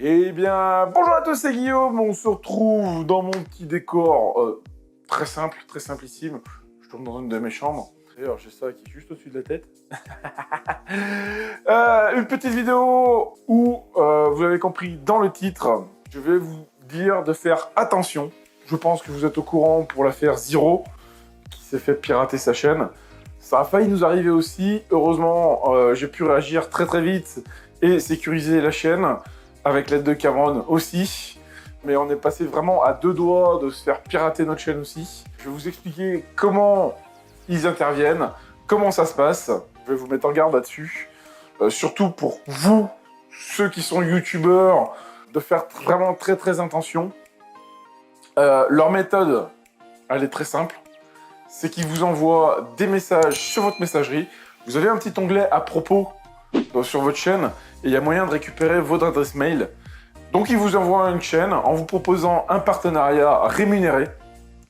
Eh bien, bonjour à tous, c'est Guillaume. On se retrouve dans mon petit décor très simple, très simplissime. Je tourne dans une de mes chambres. D'ailleurs, j'ai ça qui est juste au-dessus de la tête. Une petite vidéo où, vous l'avez compris dans le titre, je vais vous dire de faire attention. Je pense que vous êtes au courant pour l'affaire Zero, qui s'est fait pirater sa chaîne. Ça a failli nous arriver aussi. Heureusement, j'ai pu réagir très très vite et sécuriser la chaîne. Avec l'aide de Cameron aussi, mais on est passé vraiment à deux doigts de se faire pirater notre chaîne aussi. Je vais vous expliquer comment ils interviennent, comment ça se passe. Je vais vous mettre en garde là-dessus. Surtout pour vous, ceux qui sont youtubeurs, de faire vraiment très très attention. Leur méthode, elle est très simple. C'est qu'ils vous envoient des messages sur votre messagerie. Vous avez un petit onglet à propos sur votre chaîne et il y a moyen de récupérer votre adresse mail. Donc ils vous envoient une chaîne en vous proposant un partenariat rémunéré.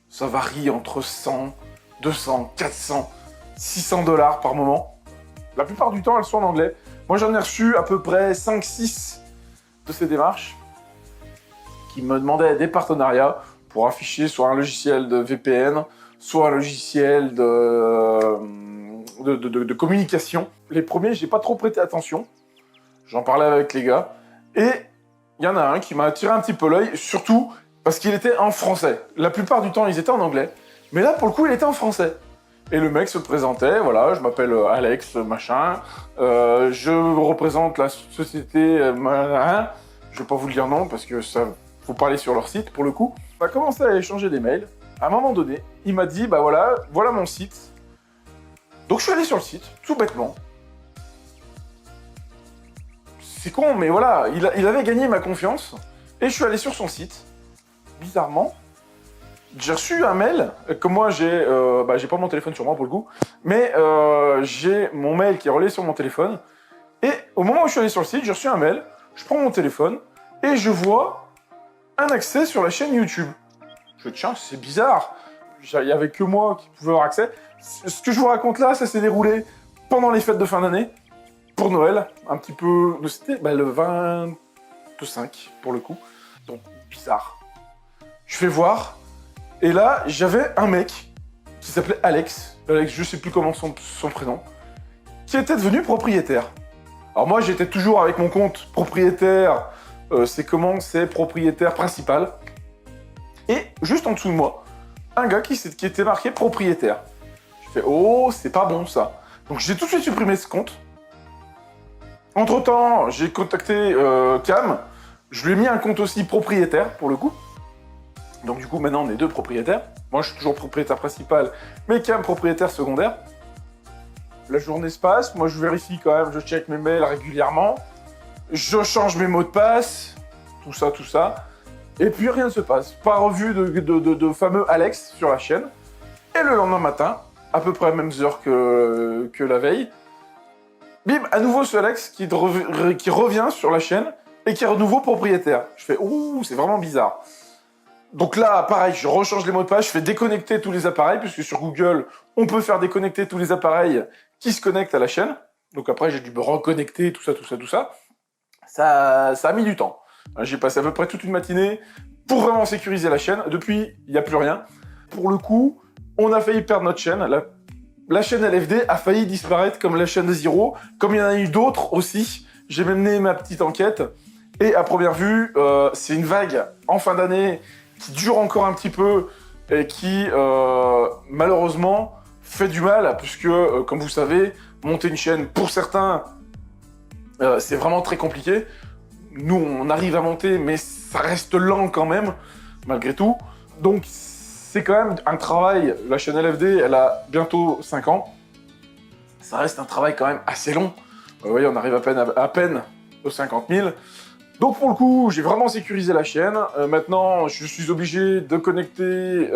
Ça varie entre 100, 200, 400, 600 $ par moment. La plupart du temps, elles sont en anglais. Moi, j'en ai reçu à peu près 5-6 de ces démarches qui me demandaient des partenariats pour afficher soit un logiciel de VPN, soit un logiciel de communication. Les premiers, j'ai pas trop prêté attention. J'en parlais avec les gars. Et il y en a un qui m'a attiré un petit peu l'œil, surtout parce qu'il était en français. La plupart du temps, ils étaient en anglais. Mais là, pour le coup, il était en français. Et le mec se présentait, voilà, je m'appelle Alex, machin. Je représente la société, machin. Je vais pas vous le dire non, parce que ça, faut pas aller sur leur site, pour le coup. On a commencé à échanger des mails. À un moment donné, il m'a dit, bah voilà mon site. Donc je suis allé sur le site, tout bêtement. C'est con, mais voilà, il avait gagné ma confiance. Et je suis allé sur son site. Bizarrement, j'ai reçu un mail. Comme moi, j'ai pas mon téléphone sur moi pour le coup. Mais j'ai mon mail qui est relié sur mon téléphone. Et au moment où je suis allé sur le site, j'ai reçu un mail. Je prends mon téléphone et je vois un accès sur la chaîne YouTube. Je dis, tiens, c'est bizarre. Il n'y avait que moi qui pouvais avoir accès. Ce que je vous raconte là, ça s'est déroulé pendant les fêtes de fin d'année. Pour Noël, un petit peu... C'était le 25 pour le coup. Donc, bizarre. Je fais voir. Et là, j'avais un mec qui s'appelait Alex. Alex, je sais plus comment son prénom. Qui était devenu propriétaire. Alors moi, j'étais toujours avec mon compte propriétaire. C'est propriétaire principal. Et juste en dessous de moi, un gars qui était marqué propriétaire. Je fais, oh, c'est pas bon ça. Donc j'ai tout de suite supprimé ce compte. Entre-temps, j'ai contacté Cam. Je lui ai mis un compte aussi propriétaire, pour le coup. Donc du coup, maintenant, on est deux propriétaires. Moi, je suis toujours propriétaire principal, mais Cam, propriétaire secondaire. La journée se passe. Moi, je vérifie quand même, je check mes mails régulièrement. Je change mes mots de passe. Tout ça. Et puis, rien ne se passe. Pas revu de fameux Alex sur la chaîne. Et le lendemain matin, à peu près à la même heure que la veille, bim, à nouveau ce Alex qui revient sur la chaîne et qui est à nouveau propriétaire. Je fais, ouh, c'est vraiment bizarre. Donc là, pareil, je rechange les mots de passe, je fais déconnecter tous les appareils, puisque sur Google, on peut faire déconnecter tous les appareils qui se connectent à la chaîne. Donc après, j'ai dû me reconnecter, tout ça. Ça a mis du temps. J'ai passé à peu près toute une matinée pour vraiment sécuriser la chaîne. Depuis, il n'y a plus rien. Pour le coup, on a failli perdre notre chaîne. La chaîne LFD a failli disparaître comme la chaîne de Zero, comme il y en a eu d'autres aussi. J'ai mené ma petite enquête. Et à première vue, c'est une vague en fin d'année qui dure encore un petit peu et qui, malheureusement, fait du mal, puisque, comme vous savez, monter une chaîne, pour certains, c'est vraiment très compliqué. Nous, on arrive à monter, mais ça reste lent quand même, malgré tout. Donc, c'est quand même un travail. La chaîne LFD, elle a bientôt 5 ans. Ça reste un travail quand même assez long. Vous voyez, on arrive à peine aux 50 000. Donc pour le coup, j'ai vraiment sécurisé la chaîne. Maintenant, je suis obligé de connecter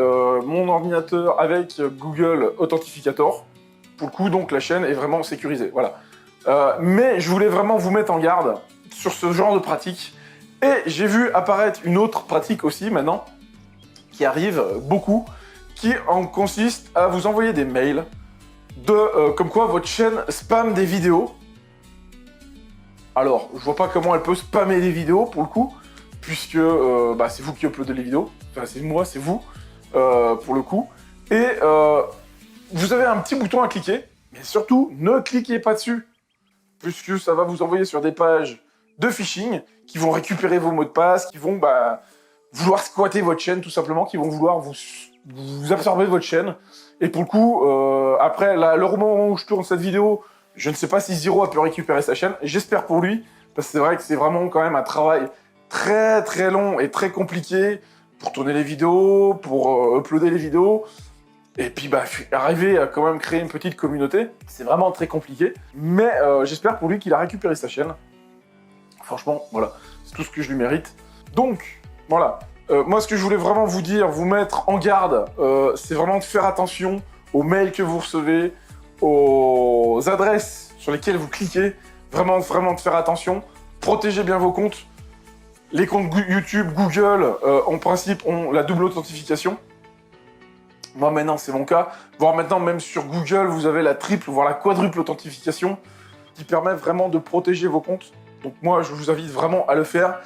mon ordinateur avec Google Authentificator. Pour le coup, donc la chaîne est vraiment sécurisée. Voilà. Mais je voulais vraiment vous mettre en garde sur ce genre de pratique. Et j'ai vu apparaître une autre pratique aussi maintenant, qui arrive beaucoup, qui en consiste à vous envoyer des mails comme quoi votre chaîne spam des vidéos Alors, je vois pas comment elle peut spammer les vidéos, pour le coup, puisque c'est vous qui uploadez les vidéos. Enfin, c'est moi, c'est vous, pour le coup. Et vous avez un petit bouton à cliquer, mais surtout, ne cliquez pas dessus, puisque ça va vous envoyer sur des pages de phishing qui vont récupérer vos mots de passe, qui vont vouloir squatter votre chaîne, tout simplement, qui vont vouloir vous absorber de votre chaîne. Et pour le coup, après, le moment où je tourne cette vidéo, je ne sais pas si Zero a pu récupérer sa chaîne. J'espère pour lui, parce que c'est vrai que c'est vraiment quand même un travail très très long et très compliqué pour tourner les vidéos, pour uploader les vidéos. Et puis arriver à quand même créer une petite communauté, c'est vraiment très compliqué. Mais j'espère pour lui qu'il a récupéré sa chaîne. Franchement, voilà, c'est tout ce que je lui mérite. Donc, voilà. Moi, ce que je voulais vraiment vous dire, vous mettre en garde, c'est vraiment de faire attention aux mails que vous recevez, aux adresses sur lesquelles vous cliquez. Vraiment, vraiment de faire attention. Protégez bien vos comptes. Les comptes YouTube, Google, en principe, ont la double authentification. Moi, maintenant, c'est mon cas. Voire maintenant, même sur Google, vous avez la triple, voire la quadruple authentification qui permet vraiment de protéger vos comptes. Donc moi, je vous invite vraiment à le faire.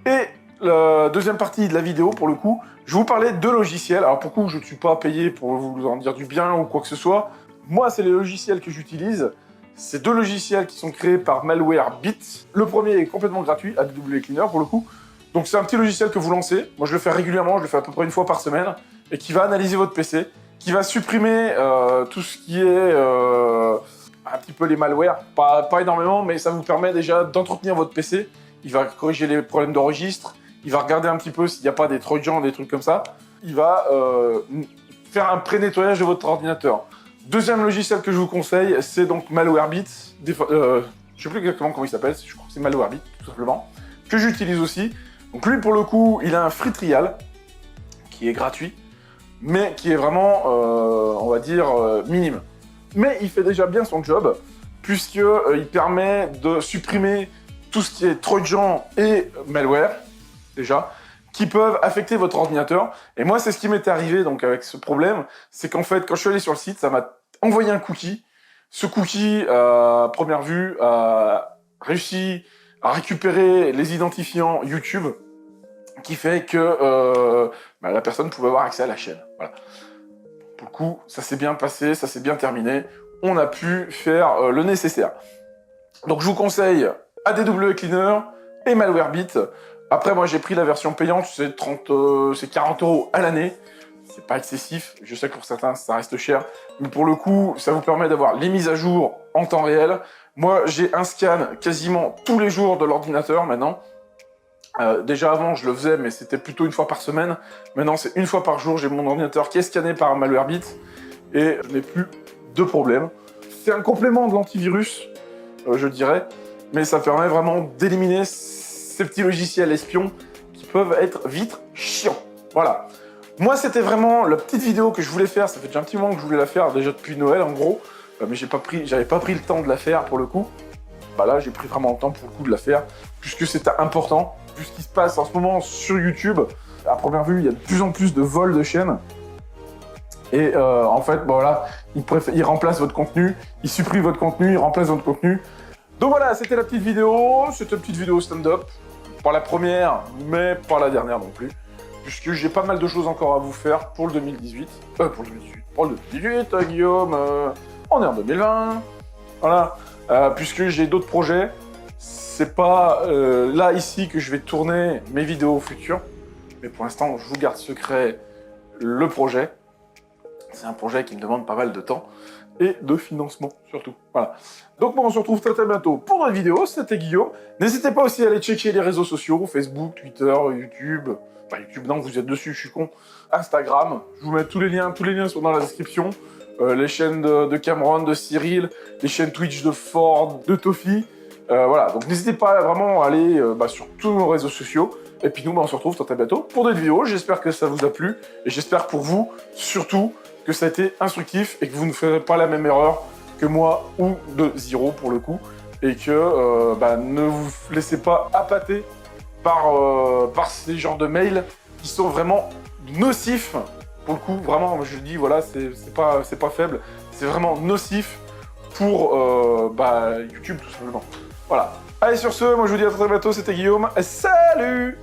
Et la deuxième partie de la vidéo, pour le coup, je vais vous parler de logiciels. Alors pour le coup, je ne suis pas payé pour vous en dire du bien ou quoi que ce soit. Moi, c'est les logiciels que j'utilise. C'est 2 logiciels qui sont créés par Malwarebit. Le premier est complètement gratuit, ADW Cleaner pour le coup. Donc c'est un petit logiciel que vous lancez. Moi, je le fais régulièrement, je le fais à peu près une fois par semaine. Et qui va analyser votre PC, qui va supprimer tout ce qui est un petit peu les malwares. Pas énormément, mais ça vous permet déjà d'entretenir votre PC. Il va corriger les problèmes de registre. Il va regarder un petit peu s'il n'y a pas des trojans, des trucs comme ça. Il va faire un pré-nettoyage de votre ordinateur. Deuxième logiciel que je vous conseille, c'est donc Malwarebit. Je ne sais plus exactement comment il s'appelle, je crois que c'est Malwarebit, tout simplement, que j'utilise aussi. Donc lui, pour le coup, il a un free trial, qui est gratuit, mais qui est vraiment, on va dire, minime. Mais il fait déjà bien son job, puisqu'il permet de supprimer tout ce qui est trojan et malware, déjà, qui peuvent affecter votre ordinateur. Et moi, c'est ce qui m'était arrivé donc avec ce problème, c'est qu'en fait, quand je suis allé sur le site, ça m'a envoyé un cookie. Ce cookie, à première vue, a réussi à récupérer les identifiants YouTube, qui fait que la personne pouvait avoir accès à la chaîne. Voilà. Pour le coup, ça s'est bien passé, ça s'est bien terminé. On a pu faire le nécessaire. Donc je vous conseille ADW Cleaner et Malwarebit. Après, moi, j'ai pris la version payante, c'est 40 € à l'année. C'est pas excessif. Je sais que pour certains, ça reste cher. Mais pour le coup, ça vous permet d'avoir les mises à jour en temps réel. Moi, j'ai un scan quasiment tous les jours de l'ordinateur maintenant. Déjà avant, je le faisais, mais c'était plutôt une fois par semaine. Maintenant, c'est une fois par jour. J'ai mon ordinateur qui est scanné par Malwarebit et je n'ai plus de problème. C'est un complément de l'antivirus, je dirais, mais ça permet vraiment d'éliminer ces petits logiciels espions qui peuvent être vite chiants. Voilà. Moi, c'était vraiment la petite vidéo que je voulais faire. Ça fait déjà un petit moment que je voulais la faire, déjà depuis Noël en gros, mais j'avais pas pris le temps de la faire pour le coup. Là, j'ai pris vraiment le temps pour le coup de la faire, puisque c'était important. Vu ce qui se passe en ce moment sur YouTube, à première vue, il y a de plus en plus de vols de chaînes. Et en fait, voilà, ils remplacent votre contenu, ils suppriment votre contenu, ils remplacent votre contenu. Donc voilà, c'était la petite vidéo. C'était une petite vidéo stand-up. Pas la première, mais pas la dernière non plus. Puisque j'ai pas mal de choses encore à vous faire pour le 2018. Pour le 2018, Guillaume. On est en 2020. Voilà. Puisque j'ai d'autres projets. C'est pas là, ici, que je vais tourner mes vidéos futures. Mais pour l'instant, je vous garde secret le projet. C'est un projet qui me demande pas mal de temps. Et de financement, surtout. Voilà. Donc, bon, on se retrouve très très bientôt pour une vidéo. C'était Guillaume. N'hésitez pas aussi à aller checker les réseaux sociaux. Facebook, Twitter, YouTube. Enfin, YouTube, non, vous êtes dessus, je suis con. Instagram. Je vous mets tous les liens sont dans la description. Les chaînes de Cameron, de Cyril, les chaînes Twitch de Ford, de Tofi. Voilà, donc n'hésitez pas vraiment à aller sur tous nos réseaux sociaux. Et puis nous, on se retrouve très bientôt pour d'autres vidéos. J'espère que ça vous a plu. Et j'espère pour vous, surtout, que ça a été instructif et que vous ne ferez pas la même erreur que moi ou de Zero pour le coup. Et que ne vous laissez pas appâter par ces genres de mails qui sont vraiment nocifs. Pour le coup, vraiment, je le dis, voilà, c'est pas faible. C'est vraiment nocif pour YouTube, tout simplement. Voilà. Allez, sur ce, moi je vous dis à très bientôt, c'était Guillaume. Salut!